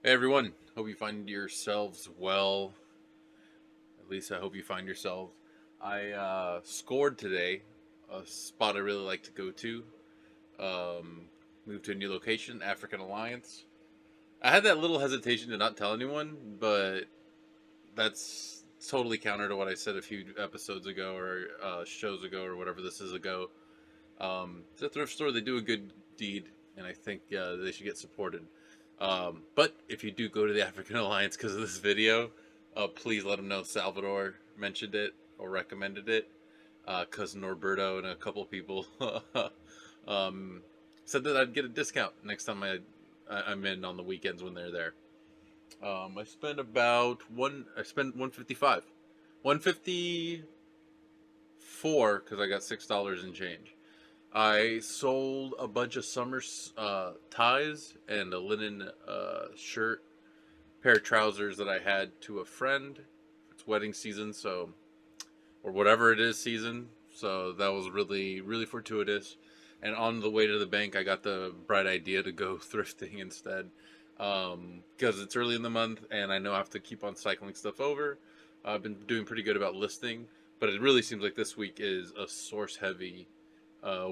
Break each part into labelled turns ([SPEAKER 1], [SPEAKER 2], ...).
[SPEAKER 1] Hey everyone, hope you find yourselves well. At least I hope you find yourselves. I scored today, a spot I really like to go to. Um, Moved to a new location, African Alliance. I had that little hesitation to not tell anyone, but that's totally counter to what I said a few episodes ago or shows ago or whatever this is ago. It's a thrift store. They do a good deed, and I think they should get supported. But if you do go to the African Alliance because of this video, please let them know Salvador mentioned it or recommended it. Cousin Norberto and a couple of people um, said that I'd get a discount next time I'm in on the weekends when they're there. I spent about one. I spent 155, 154 because I got $6 in change. I sold a bunch of summer ties and a linen shirt, pair of trousers that I had to a friend. It's wedding season, so or whatever it is season. So that was really really fortuitous. And on the way to the bank, I got the bright idea to go thrifting instead, because it's early in the month and I know I have to keep on cycling stuff over. I've been doing pretty good about listing, but it really seems like this week is a source heavy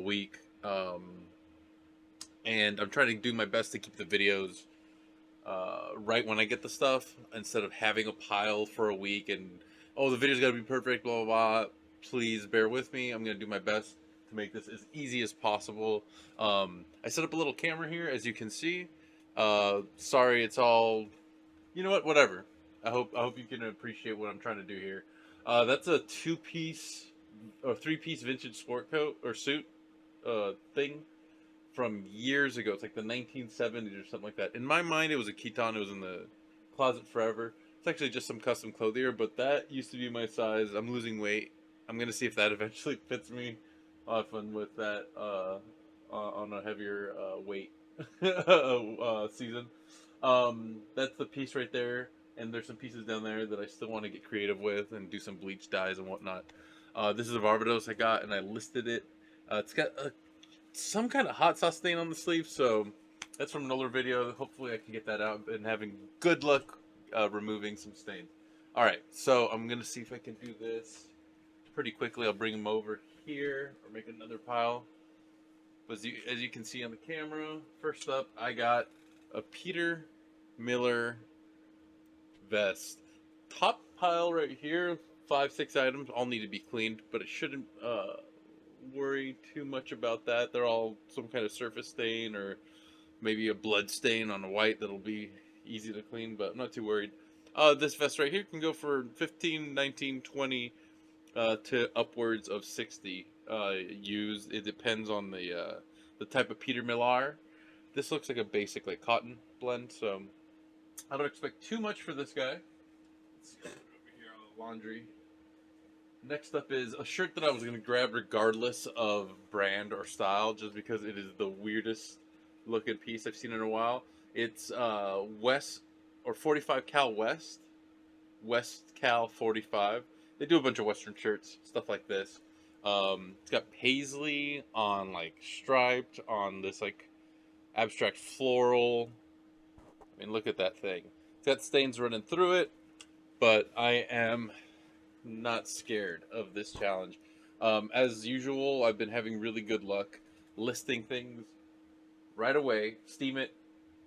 [SPEAKER 1] week. And I'm trying to do my best to keep the videos right when I get the stuff instead of having a pile for a week and oh the video's got to be perfect, blah blah blah. Please bear with me. I'm gonna do my best to make this as easy as possible. I set up a little camera here, as you can see. Sorry, it's all you know what, whatever. I hope you can appreciate what I'm trying to do here. That's a two-piece or three-piece vintage sport coat or suit thing from years ago. It's like the 1970s or something like that. In my mind, it was a Kiton. It was in the closet forever. It's actually just some custom clothier, but that used to be my size. I'm losing weight. I'm gonna see if that eventually fits me. Often with that on a heavier weight season. That's the piece right there, and there's some pieces down there that I still want to get creative with and do some bleach dyes and whatnot. This is a Barbados I got, and I listed it. It's got some kind of hot sauce stain on the sleeve, so that's from an older video. Hopefully, I can get that out and having good luck removing some stains. All right, so I'm gonna see if I can do this pretty quickly. I'll bring them over here or make another pile. But as you can see on the camera, first up, I got a Peter Miller vest. Top pile right here, 5, 6 items, all need to be cleaned, but it shouldn't worry too much about that. They're all some kind of surface stain or maybe a blood stain on a white that'll be easy to clean, but I'm not too worried. This vest right here can go for 15, 19, 20 to upwards of 60 used. It depends on the type of Peter Millar. This looks like a basic like cotton blend, so I don't expect too much for this guy. Let's see over here on the laundry. Next up is a shirt that I was gonna grab regardless of brand or style, just because it is the weirdest looking piece I've seen in a while. It's West or 45 Cal West Cal 45. They do a bunch of Western shirts, stuff like this. It's got paisley on like striped on this like abstract floral. I mean, look at that thing. It's got stains running through it, but I am not scared of this challenge. As usual, I've been having really good luck listing things right away. Steam it,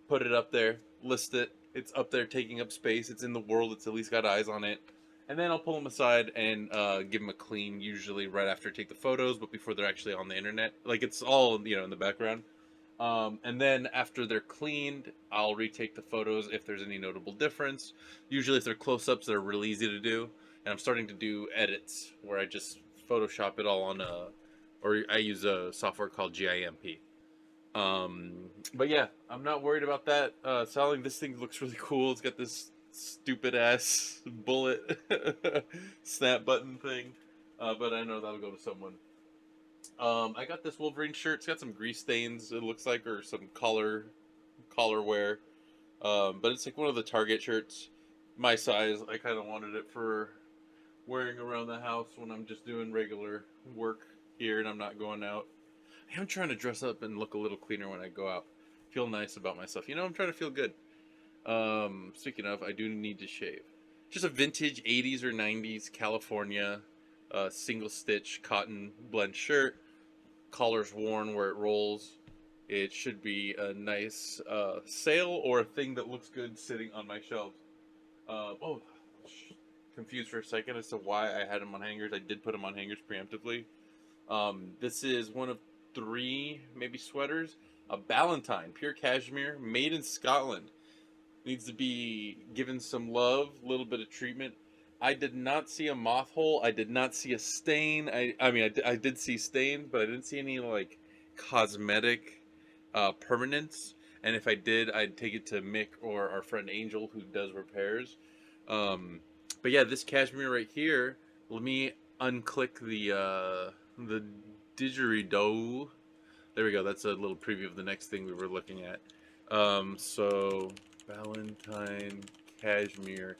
[SPEAKER 1] put it up there, list it. It's up there taking up space. It's in the world. It's at least got eyes on it. And then I'll pull them aside and give them a clean, usually right after I take the photos, but before they're actually on the internet. Like it's all in the background. And then after they're cleaned, I'll retake the photos if there's any notable difference. Usually, if they're close-ups, they're really easy to do. And I'm starting to do edits where I just Photoshop it all on or I use a software called GIMP. But yeah, I'm not worried about that. Selling this thing looks really cool. It's got this stupid ass bullet snap button thing, but I know that'll go to someone. I got this Wolverine shirt. It's got some grease stains. It looks like, or some collar wear. But it's like one of the Target shirts, my size. I kind of wanted it for wearing around the house when I'm just doing regular work here and I'm not going out. I am trying to dress up and look a little cleaner when I go out. Feel nice about myself. I'm trying to feel good. Speaking of, I do need to shave. Just a vintage 80s or 90s California single stitch cotton blend shirt. Collar's worn where it rolls. It should be a nice sale or a thing that looks good sitting on my shelves. Oh, confused for a second as to why I had them on hangers. I did put them on hangers preemptively. This is one of three, maybe sweaters. A Ballantine, pure cashmere, made in Scotland. Needs to be given some love, a little bit of treatment. I did not see a moth hole. I did not see a stain. I did see stain, but I didn't see any like cosmetic permanence. And if I did, I'd take it to Mick or our friend Angel, who does repairs. Um, but yeah, this cashmere right here. Let me unclick the didgeridoo. There we go. That's a little preview of the next thing we were looking at. So Valentine cashmere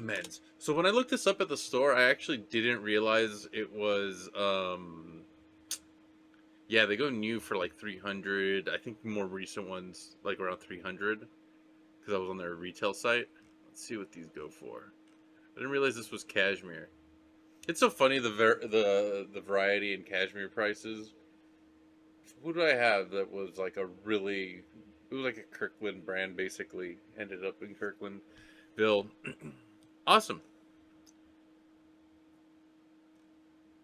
[SPEAKER 1] men's. So when I looked this up at the store, I actually didn't realize it was yeah, they go new for like 300. I think more recent ones like around 300 because I was on their retail site. Let's see what these go for. I didn't realize this was cashmere. It's so funny the variety in cashmere prices. Who do I have that was like a really, it was like a Kirkland brand basically, ended up in Kirklandville. Awesome.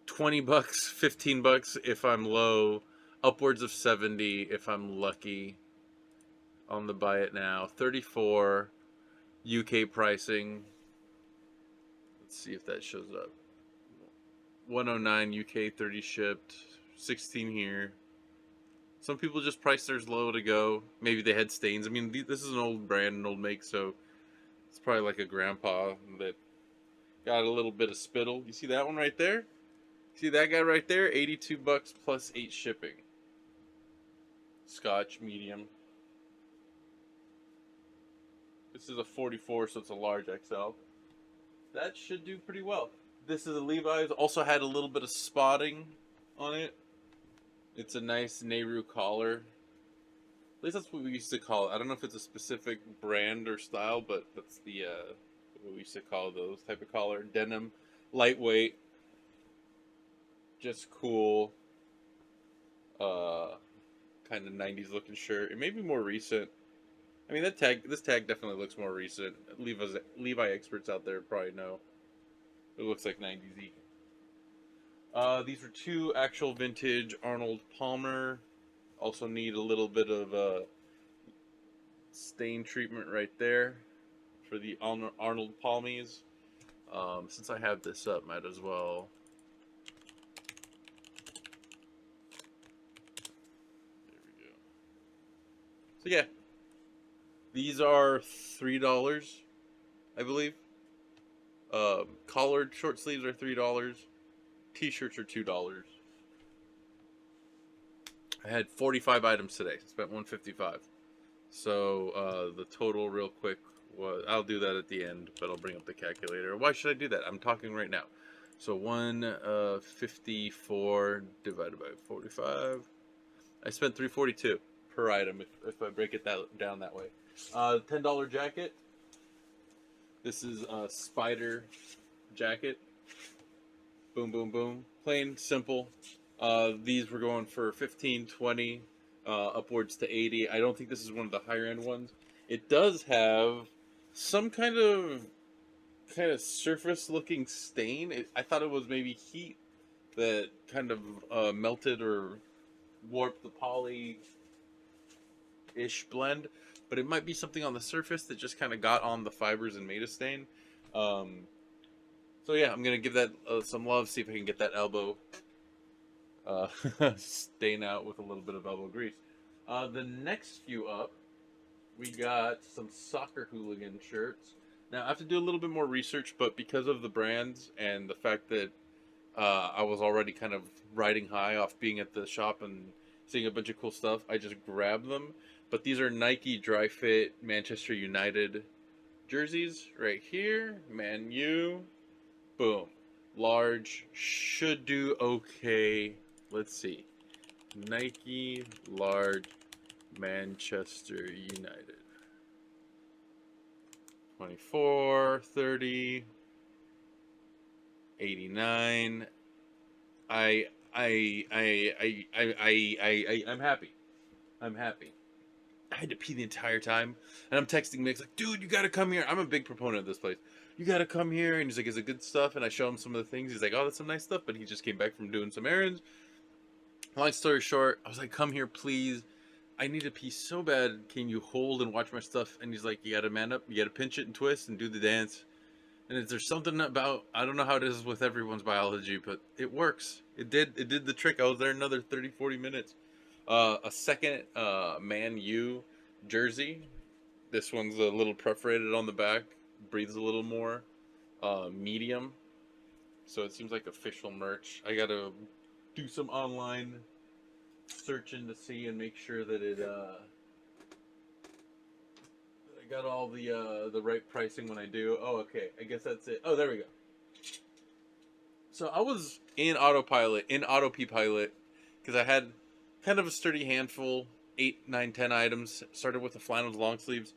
[SPEAKER 1] $20, $15 if I'm low, upwards of 70 if I'm lucky on the buy it now. 34 UK pricing. Let's see if that shows up. 109 UK, 30 shipped, 16 here. Some people just price theirs low to go. Maybe they had stains. I mean, this is an old brand, an old make, so it's probably like a grandpa that got a little bit of spittle. You see that one right there? See that guy right there? $82 plus 8 shipping. Scotch, medium. This is a 44, so it's a large XL. That should do pretty well. This is a Levi's. Also had a little bit of spotting on it. It's a nice Nehru collar. At least that's what we used to call it. I don't know if it's a specific brand or style, but that's the what we used to call those type of collar. Denim, lightweight, just cool. Kind of 90s looking shirt. It may be more recent. I mean, this tag definitely looks more recent. Levi experts out there probably know. It looks like 90s-y. These are two actual vintage Arnold Palmer. Also need a little bit of stain treatment right there for the Arnold Palmies. Since I have this up, might as well. There we go. So yeah, these are $3, I believe. Collared short sleeves are $3. T-shirts are $2. I had 45 items today. Spent $155. So the total, real quick, was, I'll do that at the end, but I'll bring up the calculator. Why should I do that? I'm talking right now. So 154 divided by 45. I spent $342 per item if I break it down that way. $10 jacket. This is a spyder jacket. Boom, boom, boom. Plain, simple. These were going for 15, 20, upwards to 80. I don't think this is one of the higher end ones. It does have some kind of surface looking stain. I thought it was maybe heat that kind of melted or warped the poly-ish blend, but it might be something on the surface that just kind of got on the fibers and made a stain. So yeah, I'm gonna give that some love. See if I can get that elbow stain out with a little bit of elbow grease. The next few up, we got some soccer hooligan shirts. Now I have to do a little bit more research, but because of the brands and the fact that I was already kind of riding high off being at the shop and seeing a bunch of cool stuff, I just grabbed them. But these are Nike Dry Fit Manchester United jerseys right here. Man U. Boom. Large. Should do okay. Let's see. Nike large Manchester United. 24, 30, 89. I I'm happy. I'm happy. I had to pee the entire time, and I'm texting Mick like, "Dude, you gotta come here." I'm a big proponent of this place. You gotta come here, and he's like, "Is it good stuff?" And I show him some of the things. He's like, "Oh, that's some nice stuff," but he just came back from doing some errands. Long story short, I was like, "Come here, please. I need to pee so bad. Can you hold and watch my stuff?" And he's like, "You gotta man up. You gotta pinch it and twist and do the dance." And is there something about, I don't know how it is with everyone's biology, but it works. It did the trick. I was there another 30, 40 minutes. A second Man U jersey. This one's a little perforated on the back, breathes a little more. Medium. So it seems like official merch. I gotta do some online searching to see and make sure that I got all the right pricing when I do. Oh, okay. I guess that's it. Oh, there we go. So I was in autopilot, in Autop Pilot, because I had kind of a sturdy handful, 8, 9, 10 items. Started with the flannels, long sleeves,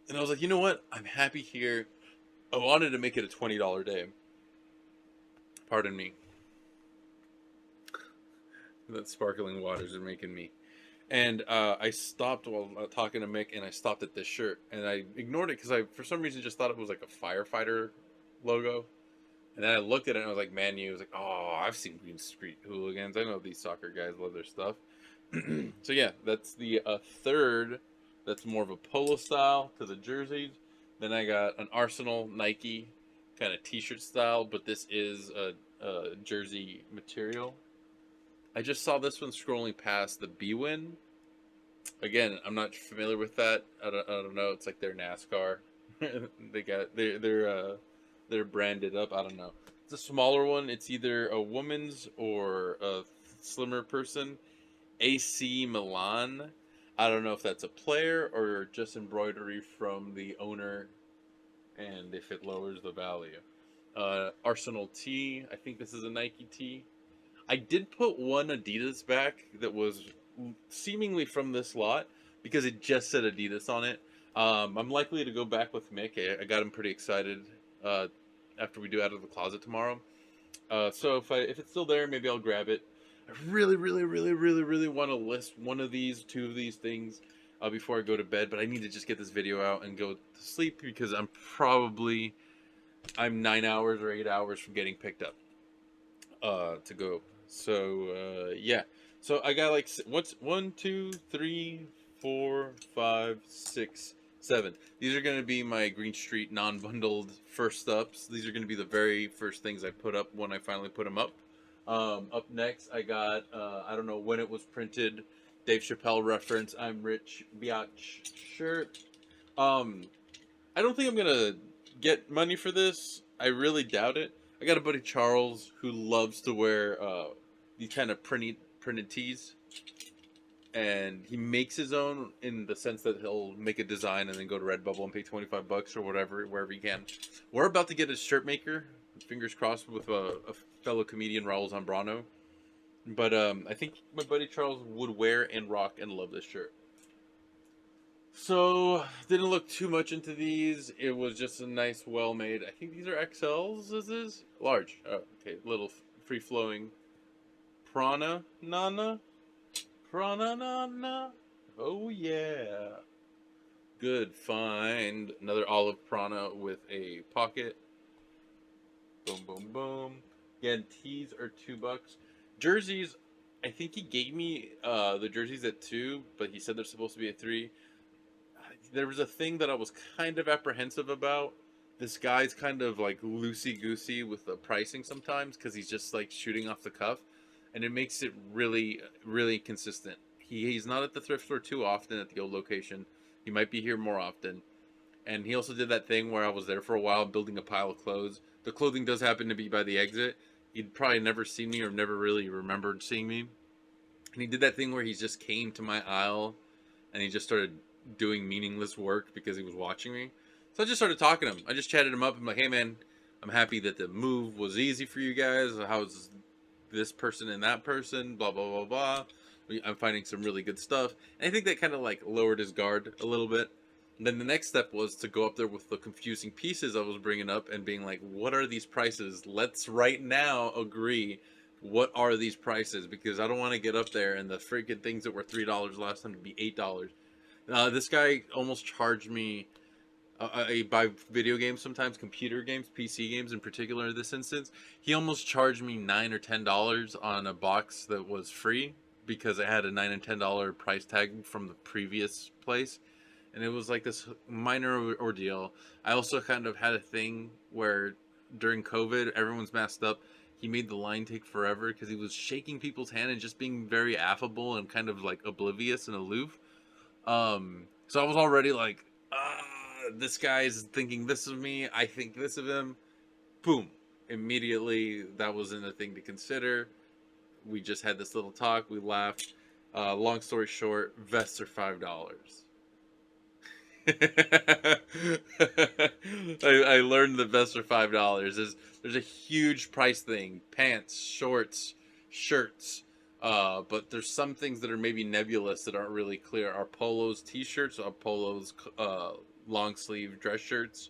[SPEAKER 1] and I was like, you know what? I'm happy here. I wanted to make it a $20 day. Pardon me. That sparkling waters are making me. And I stopped while talking to Mick, and I stopped at this shirt, and I ignored it because I, for some reason, just thought it was like a firefighter logo. And then I looked at it and I was like, Man U. I was like, oh, I've seen Green Street Hooligans. I know these soccer guys love their stuff. So yeah, that's the third. That's more of a polo style to the jerseys. Then I got an Arsenal Nike kind of t-shirt style, but this is a jersey material. I just saw this one scrolling past the B-Win. Again, I'm not familiar with that. I don't know. It's like their NASCAR. They're branded up. I don't know. It's a smaller one. It's either a woman's or a slimmer person. AC Milan. I don't know if that's a player or just embroidery from the owner, and if it lowers the value. Arsenal tee. I think this is a Nike tee. I did put one Adidas back that was seemingly from this lot because it just said Adidas on it. I'm likely to go back with Mick. I got him pretty excited uh, after we do Out of the Closet tomorrow. So if it's still there, maybe I'll grab it. I really, really, really, really, really want to list one of these, two of these things before I go to bed. But I need to just get this video out and go to sleep because I'm 9 hours or 8 hours from getting picked up to go. So yeah. So I got like what's 1, 2, 3, 4, 5, 6, 7. These are going to be my Green Street non-bundled first ups. These are going to be the very first things I put up when I finally put them up. Up next, I got I don't know when it was printed. Dave Chappelle reference. I'm Rich Biatch shirt. I don't think I'm gonna get money for this. I really doubt it. I got a buddy Charles who loves to wear these kind of printed tees, and he makes his own in the sense that he'll make a design and then go to Redbubble and pay $25 or whatever wherever he can. We're about to get a shirt maker. Fingers crossed with a fellow comedian Raul Zambrano. But I think my buddy Charles would wear and rock and love this shirt. So, didn't look too much into these. It was just a nice, well-made. I think these are XLs. This is large. Oh, okay, little free-flowing. Prana Nana. Oh yeah, good find. Another olive Prana with a pocket. Boom, boom, boom. Again, tees are $2. Jerseys, I think he gave me the jerseys at 2, but he said they're supposed to be at 3. There was a thing that I was kind of apprehensive about. This guy's kind of like loosey goosey with the pricing sometimes because he's just like shooting off the cuff, and it makes it really, really consistent. He's not at the thrift store too often at the old location. He might be here more often. And he also did that thing where I was there for a while building a pile of clothes. The clothing does happen to be by the exit. He'd probably never seen me or never really remembered seeing me. And he did that thing where he just came to my aisle and he just started doing meaningless work because he was watching me. So I just started talking to him. I just chatted him up. I'm like, hey man, I'm happy that the move was easy for you guys. How's this person and that person? Blah, blah, blah, blah. I'm finding some really good stuff. And I think that kind of like lowered his guard a little bit. And then the next step was to go up there with the confusing pieces I was bringing up and being like, what are these prices? Let's right now agree. What are these prices? Because I don't want to get up there and the freaking things that were $3 last time to be $8. This guy almost charged me. I buy video games sometimes, computer games, PC games in particular. In this instance, he almost charged me $9 or $10 on a box that was free because it had a $9 and $10 price tag from the previous place, and it was like this minor ordeal. I also kind of had a thing where during COVID, everyone's masked up. He made the line take forever because he was shaking people's hand and just being very affable and kind of like oblivious and aloof. So I was already like, this guy's thinking this of me. I think this of him. Boom. Immediately, that wasn't a thing to consider. We just had this little talk. We laughed. Long story short, vests are $5. I learned the vests are $5. There's a huge price thing: pants, shorts, shirts. But there's some things that are maybe nebulous that aren't really clear. Are polos t-shirts? Are polos long sleeve dress shirts?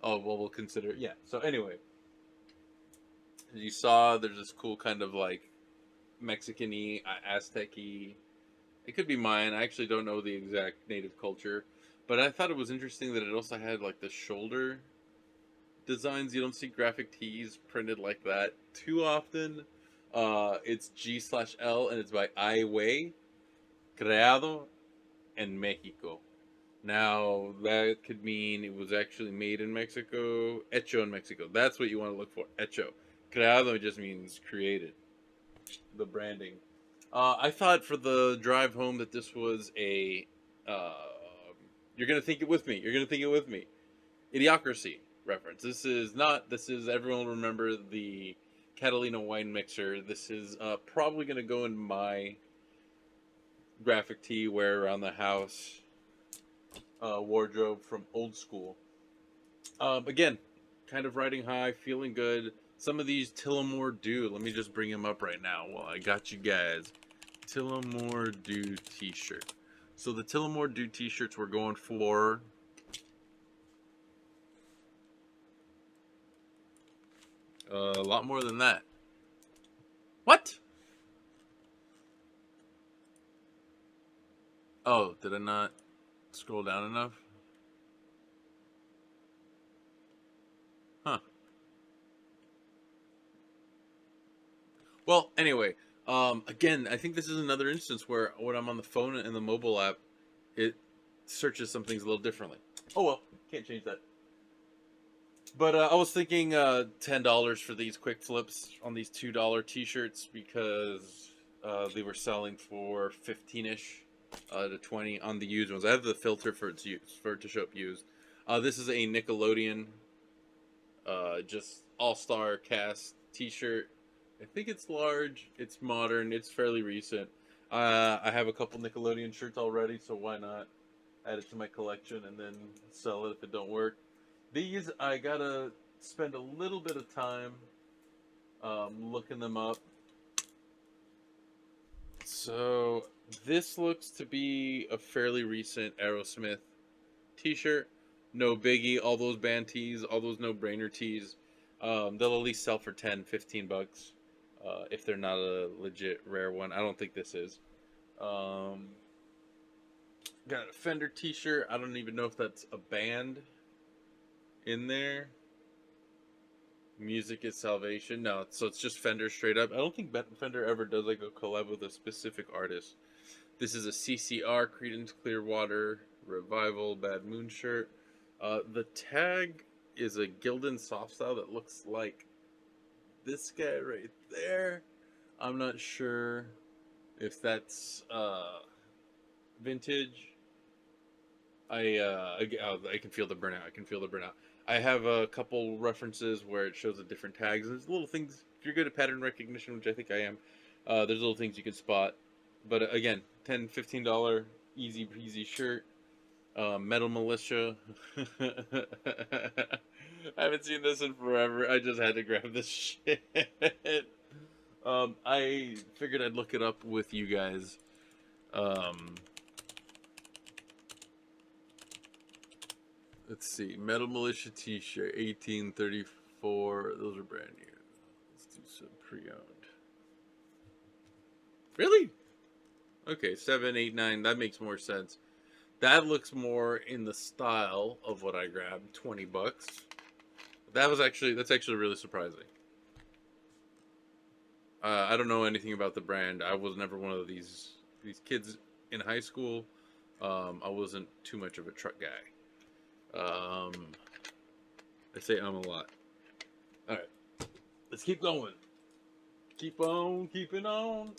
[SPEAKER 1] Oh well, we'll consider. Yeah. So anyway, as you saw, there's this cool kind of like Mexican-y, Aztec-y. It could be mine. I actually don't know the exact native culture, but I thought it was interesting that it also had like the shoulder designs. You don't see graphic tees printed like that too often. It's G/L and it's by Ai Weiwei, creado en Mexico. Now that could mean it was actually made in Mexico, hecho in Mexico. That's what you want to look for, hecho. Creado just means created. The branding. I thought for the drive home that this was a. Uh, you're gonna think it with me. You're gonna think it with me. Idiocracy reference. This is not. This is everyone remember the Catalina wine mixer. This is probably gonna go in my graphic tee wear around the house wardrobe from old school. Again, kind of riding high, feeling good. Some of these Tillamore Dew. Let me just bring them up right now while I got you guys. Tillamore Dew t-shirt. So the Tillamore Dew t-shirts we're going for a lot more than that. What? Oh, did I not scroll down enough? Huh. Well, anyway, again, I think this is another instance where when I'm on the phone and the mobile app, it searches some things a little differently. Oh well, can't change that. But I was thinking $10 for these quick flips on these $2 t-shirts because they were selling for 15ish to 20 on the used ones. I have the filter for its use for it to show up used. This is a Nickelodeon just all-star cast t-shirt. I think it's large, it's modern, it's fairly recent. I have a couple Nickelodeon shirts already, so why not add it to my collection and then sell it if it don't work. These I gotta spend a little bit of time looking them up. So this looks to be a fairly recent Aerosmith t-shirt. No biggie, all those band tees, all those no-brainer tees. They'll at least sell for 10, 15 bucks if they're not a legit rare one. I don't think this is. Um, got a Fender t-shirt. I don't even know if that's a band in there. Music is salvation. No, so it's just Fender straight up. I don't think Fender ever does like a collab with a specific artist. This is a CCR, Creedence Clearwater Revival Bad Moon shirt. The tag is a Gildan soft style that looks like this guy right there. I'm not sure if that's vintage. I can feel the burnout. I can feel the burnout. I have a couple references where it shows the different tags. There's little things. If you're good at pattern recognition, which I think I am, there's little things you can spot. But again, $10, $15 easy peasy shirt. Metal Militia. I haven't seen this in forever. I just had to grab this shit. I figured I'd look it up with you guys. Um, Let's see. Metal Militia T-shirt, 1834. Those are brand new. Let's do some pre-owned. Really? Okay, 7, 8, 9. That makes more sense. That looks more in the style of what I grabbed. $20. That's actually really surprising. I don't know anything about the brand. I was never one of these kids in high school. I wasn't too much of a truck guy. I say a lot. All right, let's keep going. Keep on keeping on.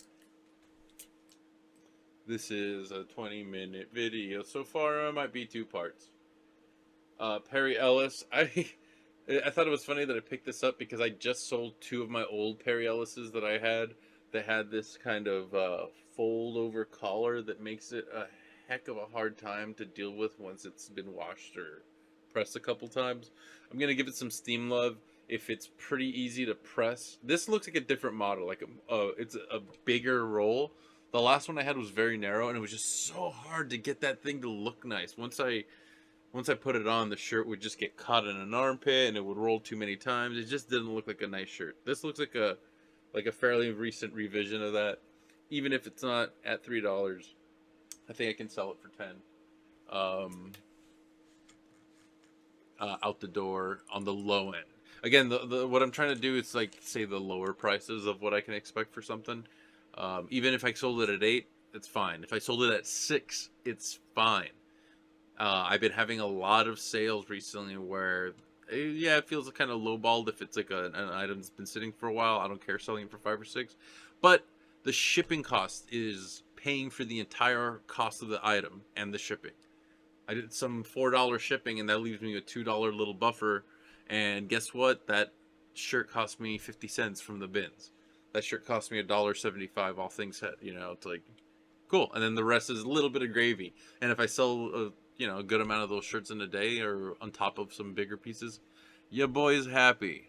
[SPEAKER 1] This is a 20-minute video so far. It might be 2 parts. Perry Ellis. I thought it was funny that I picked this up because I just sold 2 of my old Perry Ellis's that I had. That had this kind of fold over collar that makes it a heck of a hard time to deal with once it's been washed or pressed a couple times. I'm gonna give it some steam love. If it's pretty easy to press, this looks like a different model. Like it's a bigger roll. The last one I had was very narrow, and it was just so hard to get that thing to look nice. Once I put it on, the shirt would just get caught in an armpit and it would roll too many times. It just didn't look like a nice shirt. This looks like a fairly recent revision of that. Even if it's not at $3, I think I can sell it for 10. Out the door on the low end. Again, the what I'm trying to do is like say the lower prices of what I can expect for something. Even if I sold it at 8, it's fine. If I sold it at 6, it's fine. I've been having a lot of sales recently where, yeah, it feels kind of lowballed if it's like an item that's been sitting for a while. I don't care selling it for 5 or 6, but the shipping cost is paying for the entire cost of the item and the shipping. I did some $4 shipping, and that leaves me a $2 little buffer. And guess what? That shirt cost me 50 cents from the bins. That shirt cost me $1.75, all things said. It's like cool, and then the rest is a little bit of gravy. And if I sell a good amount of those shirts in a day, or on top of some bigger pieces, your boy's happy.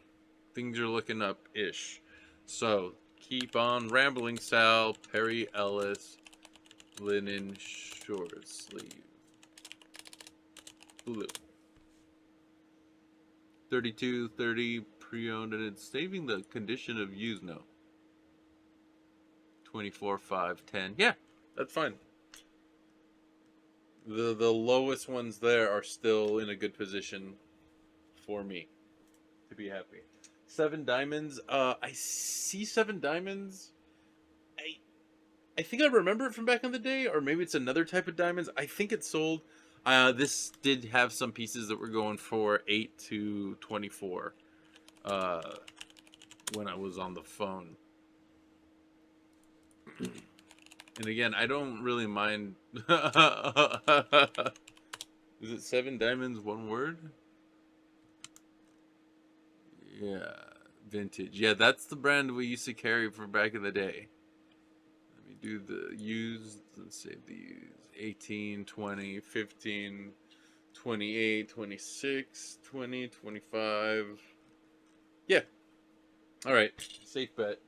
[SPEAKER 1] Things are looking up ish. So keep on rambling, Sal. Perry Ellis, linen short sleeve, blue. 32.30 pre-owned, and it's saving the condition of use. No. 24.5.10. Yeah, that's fine. The lowest ones there are still in a good position for me to be happy. 7 diamonds. I see 7 diamonds. I think I remember it from back in the day, or maybe it's another type of diamonds. I think it's sold. This did have some pieces that were going for 8 to 24. When I was on the phone. And again, I don't really mind. Is it 7 diamonds, one word? Yeah, vintage. Yeah, that's the brand we used to carry for back in the day. Let me do the used. Let's save the used. 18, 20, 15, 28, 26, 20, 25. Yeah. All right. Safe bet.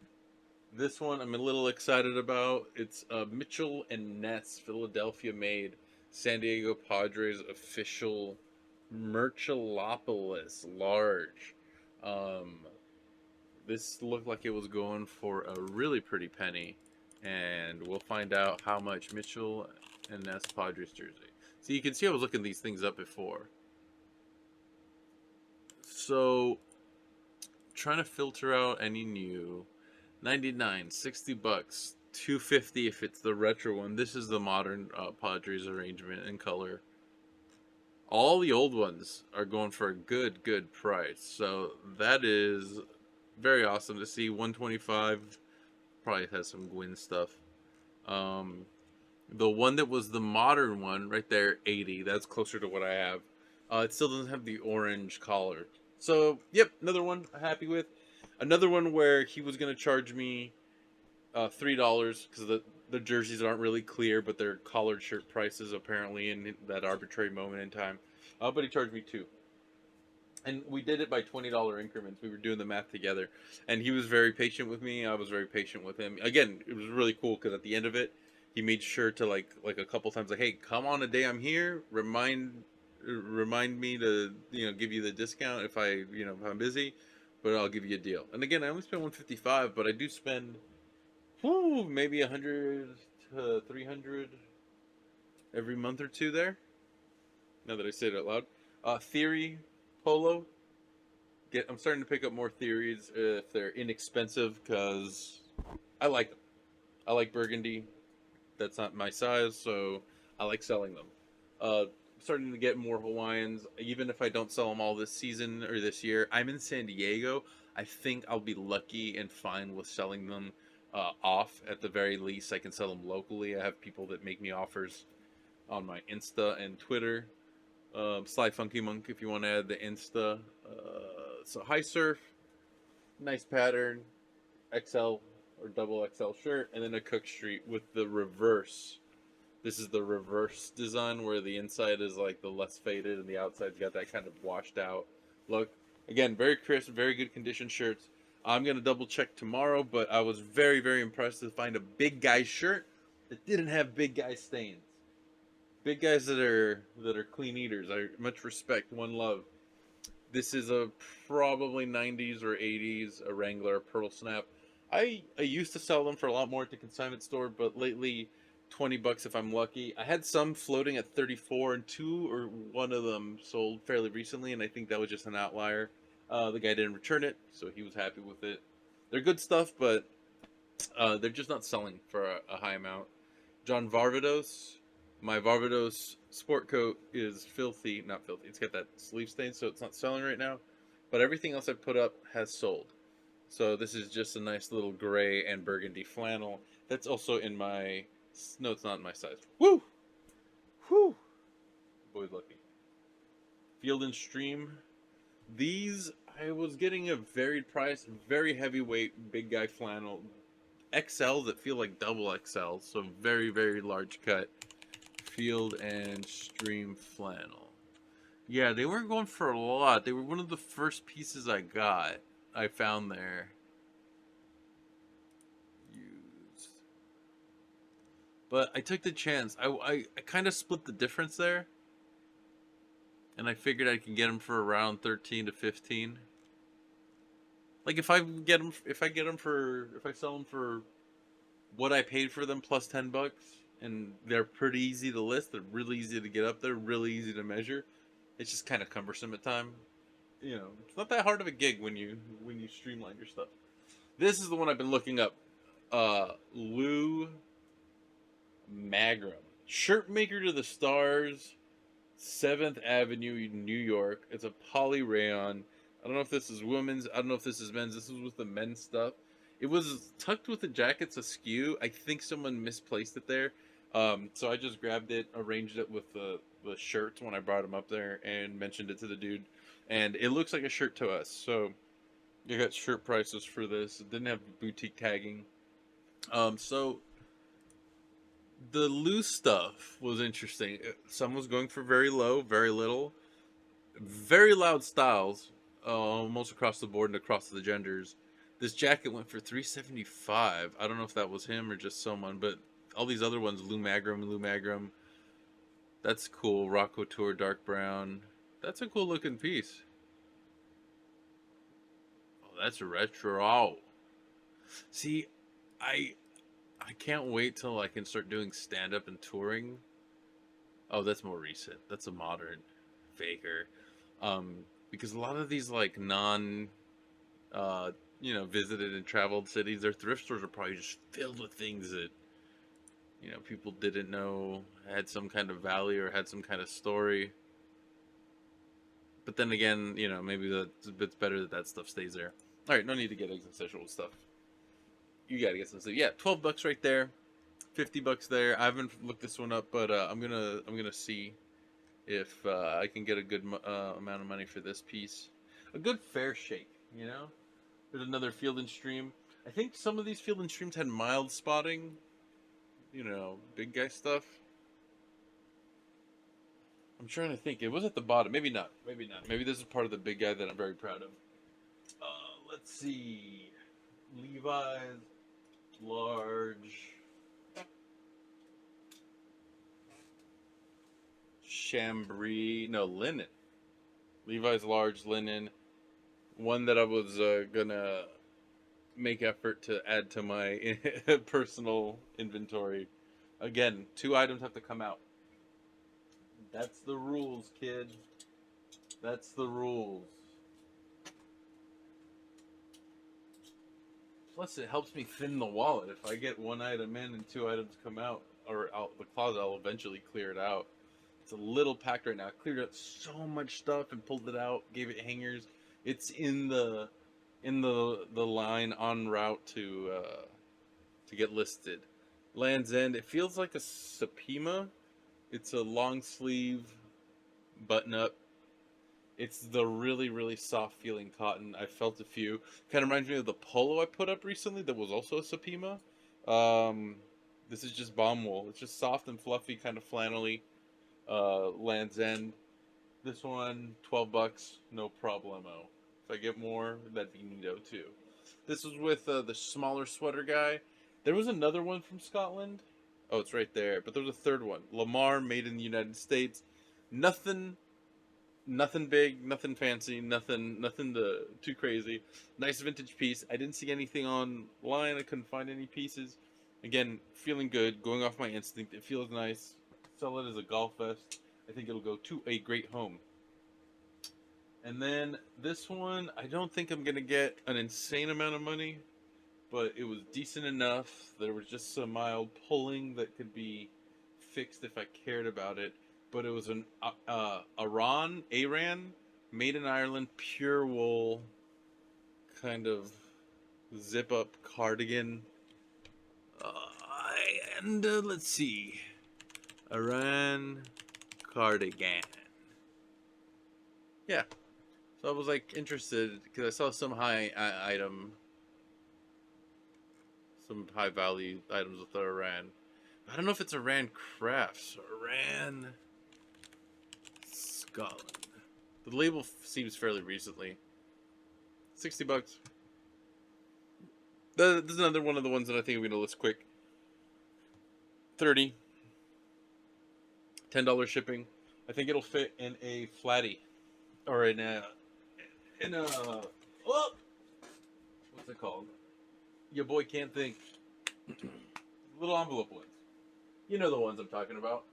[SPEAKER 1] This one I'm a little excited about. It's Mitchell and Ness, Philadelphia made, San Diego Padres official Merchalopolis large. This looked like it was going for a really pretty penny, and we'll find out how much. Mitchell and Ness Padres jersey. So you can see I was looking these things up before. So trying to filter out any new. 99, $60, $250 if it's the retro one. This is the modern Padres arrangement in color. All the old ones are going for a good price. So that is very awesome to see. 125 probably has some Gwyn stuff. The one that was the modern one right there, 80. That's closer to what I have. It still doesn't have the orange collar. So, yep, another one I'm happy with. Another one where he was going to charge me $3 because the jerseys aren't really clear, but they're collared shirt prices apparently in that arbitrary moment in time. But he charged me 2. And we did it by $20 increments. We were doing the math together. And he was very patient with me. I was very patient with him. Again, it was really cool because at the end of it, he made sure to like a couple times, like, hey, come on a day I'm here. remind me to give you the discount if if I'm busy, but I'll give you a deal. And again, I only spend 155, but I do spend maybe 100 to 300 every month or two there. Now that I say it out loud, Theory Polo. I'm starting to pick up more theories if they're inexpensive because I like them. I like burgundy. That's not my size, so I like selling them. Starting to get more Hawaiians, even if I don't sell them all this season or this year. I'm in San Diego. I think I'll be lucky and fine with selling them off. At the very least, I can sell them locally. I have people that make me offers on my Insta and Twitter. Sly Funky Monk, if you want to add the Insta. So High Surf, nice pattern, XL or double XL shirt, and then a Cook Street with the reverse. This is the reverse design where the inside is like the less faded and the outside's got that kind of washed out look. Again, very crisp, very good condition shirts. I'm gonna double check tomorrow, but I was very, very impressed to find a big guy shirt that didn't have big guy stains. Big guys that are clean eaters. I much respect, one love. This is a probably 90s or 80s a Wrangler Pearl Snap. I used to sell them for a lot more at the consignment store, but lately 20 bucks if I'm lucky. I had some floating at 34 and two or one of them sold fairly recently, and I think that was just an outlier. The guy didn't return it, so he was happy with it. They're good stuff, but they're just not selling for a high amount. John Varvatos. My Varvatos sport coat is filthy. Not filthy. It's got that sleeve stain, so it's not selling right now. But everything else I put up has sold. So this is just a nice little gray and burgundy flannel. That's also in my... No, it's not in my size. Woo! Whew! Boy's lucky. Field and Stream. These, I was getting a varied price. Very heavyweight, big guy flannel. XLs that feel like double XL. So very, very large cut. Field and Stream flannel. Yeah, they weren't going for a lot. They were one of the first pieces I found there. Used. But I took the chance. I kind of split the difference there. And I figured I can get them for around 13 to 15. Like if I sell them for what I paid for them plus 10 bucks, and they're pretty easy to list. They're really easy to get up there, really easy to measure. It's just kind of cumbersome at times. It's not that hard of a gig when you streamline your stuff. This is the one I've been looking up. Lou Magram, shirt maker to the stars, 7th Avenue, New York. It's a poly rayon. I don't know if this is women's. I don't know if this is men's. This is with the men's stuff. It was tucked with the jackets askew. I think someone misplaced it there. So I just grabbed it, arranged it with the shirts when I brought them up there, and mentioned it to the dude. And it looks like a shirt to us. So you got shirt prices for this. It didn't have boutique tagging. So the loose stuff was interesting. Some was going for very low, very little. Very loud styles, almost across the board and across the genders. This jacket went for $375. I don't know if that was him or just someone, but all these other ones, Lou Magram. That's cool. Rock Couture, dark brown. That's a cool looking piece. Oh, that's retro. See, I can't wait till I can start doing stand up and touring. Oh, that's more recent. That's a modern faker. Because a lot of these like non visited and traveled cities, their thrift stores are probably just filled with things that people didn't know had some kind of value or had some kind of story. But then again, maybe it's better that stuff stays there. All right, no need to get existential stuff. You gotta get some stuff. Yeah, 12 bucks right there, 50 bucks there. I haven't looked this one up, but I'm gonna see if I can get a good amount of money for this piece. A good fair shake, There's another Field and Stream. I think some of these Field and Streams had mild spotting. Big guy stuff. I'm trying to think. It was at the bottom. Maybe not. Maybe this is part of the big guy that I'm very proud of. Let's see. Levi's. Large. chambray, no, linen. Levi's large linen. One that I was gonna make effort to add to my personal inventory. Again, 2 items have to come out. That's the rules, kid. That's the rules. Plus, it helps me thin the wallet. If I get 1 item in and 2 items come out, or out the closet, I'll eventually clear it out. It's a little packed right now. I cleared out so much stuff and pulled it out, gave it hangers. It's in the line en route to get listed. Land's End. It feels like a Supima. It's a long sleeve button up. It's the really, really soft feeling cotton. I felt a few. Kind of reminds me of the polo I put up recently that was also a Supima. This is just bomb wool. It's just soft and fluffy, kind of flannelly. Land's End. This one, $12, no problemo. If I get more, that'd be neato too. This was with the smaller sweater guy. There was another one from Scotland. Oh, it's right there. But there was a third one. Lamar, made in the United States. Nothing big, nothing fancy, nothing too crazy. Nice vintage piece. I didn't see anything online. I couldn't find any pieces. Again, feeling good, going off my instinct. It feels nice. Sell it as a golf vest. I think it'll go to a great home. And then this one, I don't think I'm going to get an insane amount of money, but it was decent enough. There was just some mild pulling that could be fixed if I cared about it. But it was an Aran, made in Ireland, pure wool, kind of zip-up cardigan. Let's see. Aran cardigan. Yeah. So I was like interested because I saw some high item, some high value items with the Aran. I don't know if it's Aran Crafts or Aran Scotland. The label seems fairly recently. $60. This is another one of the ones that I think I'm gonna list quick. $30. $10 shipping. I think it'll fit in a flatty or in a what's it called? Your boy can't think. Little envelope ones. You know the ones I'm talking about.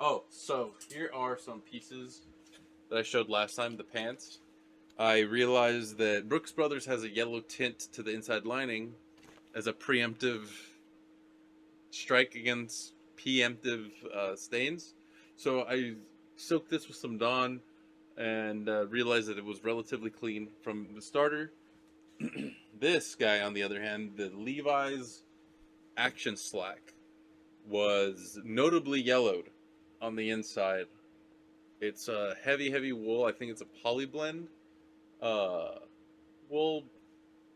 [SPEAKER 1] Oh, so here are some pieces that I showed last time, the pants. I realized that Brooks Brothers has a yellow tint to the inside lining as a preemptive strike against preemptive stains. So I soaked this with some Dawn and realized that it was relatively clean from the starter. This guy, on the other hand, the Levi's Action Slack, was notably yellowed on the inside. It's a heavy wool. I think it's a poly blend wool.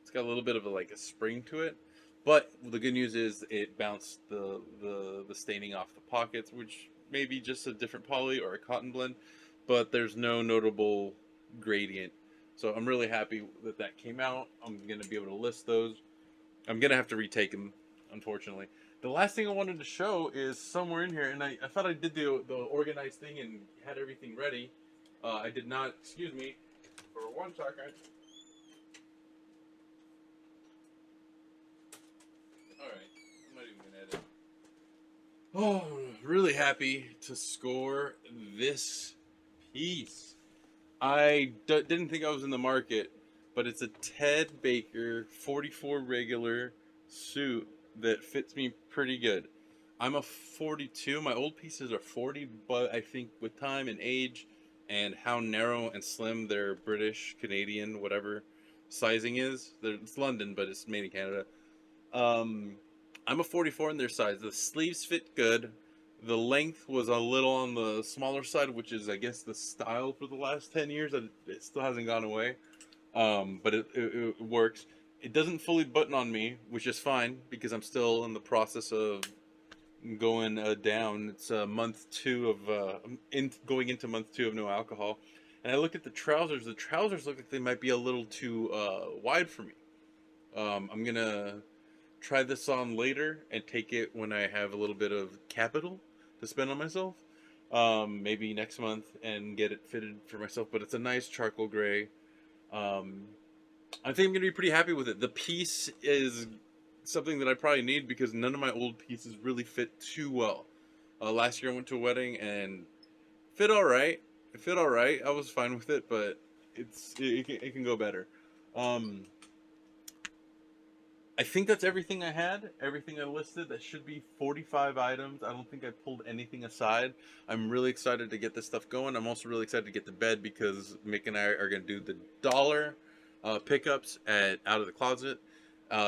[SPEAKER 1] It's got a little bit of a spring to it, but the good news is it bounced the staining off the pockets, which may be just a different poly or a cotton blend, but there's no notable gradient. So I'm really happy that that came out. I'm going to be able to list those. I'm going to have to retake them, unfortunately. The last thing I wanted to show is somewhere in here, and I thought I did the organized thing and had everything ready. I did not, excuse me, for 1 second. Alright, I'm not even going to edit. Oh, really happy to score this piece. I didn't think I was in the market, but it's a Ted Baker 44 regular suit that fits me pretty good. I'm a 42. My old pieces are 40, but I think with time and age and how narrow and slim their British, Canadian, whatever sizing is, it's London, but it's made in Canada. I'm a 44 in their size. The sleeves fit good. The length was a little on the smaller side, which is, I guess, the style for the last 10 years. It still hasn't gone away, but it works. It doesn't fully button on me, which is fine, because I'm still in the process of going down. It's month 2 of, going into month 2 of no alcohol. And I look at the trousers. The trousers look like they might be a little too wide for me. I'm going to try this on later and take it when I have a little bit of capital to spend on myself. maybe next month and get it fitted for myself. But it's a nice charcoal gray. Um, I think I'm gonna be pretty happy with it. The piece is something that I probably need because none of my old pieces really fit too well. Last year I went to a wedding and fit all right. It fit all right. I was fine with it, but it can go better. Um, I think that's everything I had. Everything I listed. That should be 45 items. I don't think I pulled anything aside. I'm really excited to get this stuff going. I'm also really excited to get to bed because Mick and I are going to do the dollar pickups at Out of the Closet.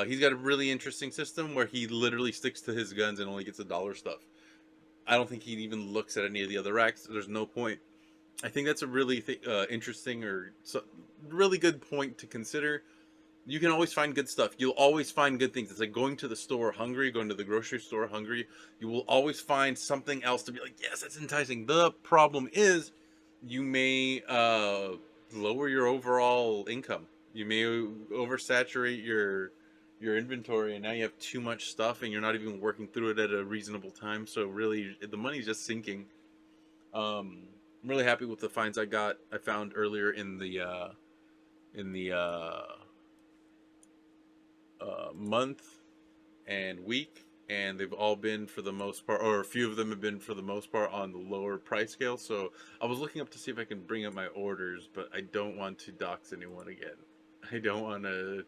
[SPEAKER 1] He's got a really interesting system where he literally sticks to his guns and only gets the dollar stuff. I don't think he even looks at any of the other racks. There's no point. I think that's a really interesting or really good point to consider. You can always find good stuff. You'll always find good things. It's like going to the store hungry, going to the grocery store hungry. You will always find something else to be like, yes, that's enticing. The problem is, you may lower your overall income. You may oversaturate your inventory, and now you have too much stuff, and you're not even working through it at a reasonable time. So really, the money's just sinking. I'm really happy with the finds I found earlier in the month and week, and they've all been for the most part, or a few of them have been for the most part on the lower price scale. So I was looking up to see if I can bring up my orders, but I don't want to dox anyone again. I don't want to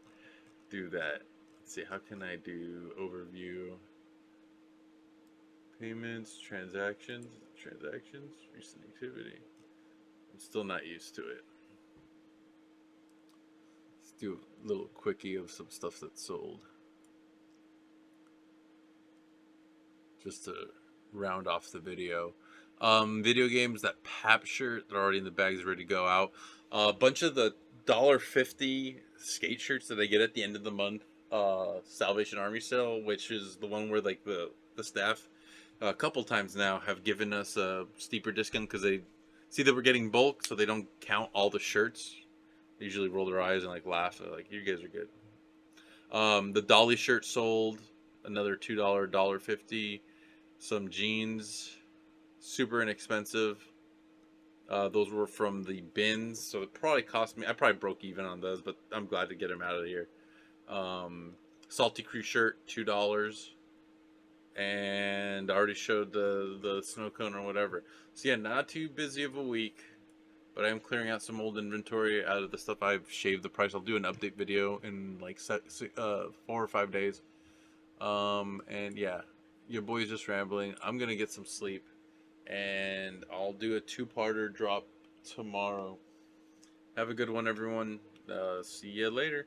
[SPEAKER 1] do that. Let's see, how can I do overview? Payments, transactions, recent activity. I'm still not used to it. Let's do a little quickie of some stuff that's sold, just to round off the video. Video games, that Pap shirt, they're already in the bags, ready to go out. A bunch of the $1.50 skate shirts that I get at the end of the month, Salvation Army sale, which is the one where like the staff a couple times now have given us a steeper discount because they see that we're getting bulk, so they don't count all the shirts. They usually roll their eyes and like laugh. They're like, "You guys are good." The Dolly shirt sold, another $2, $1.50. Some jeans, super inexpensive. Those were from the bins, so it probably cost me. I probably broke even on those, but I'm glad to get them out of here. Um, Salty Crew shirt, $2, and I already showed the snow cone or whatever. So yeah, not too busy of a week, but I'm clearing out some old inventory out of the stuff I've shaved the price. I'll do an update video in like 4 or 5 days. And yeah, your boy's just rambling. I'm gonna get some sleep, and I'll do a two-parter drop tomorrow. Have a good one, everyone. See you later.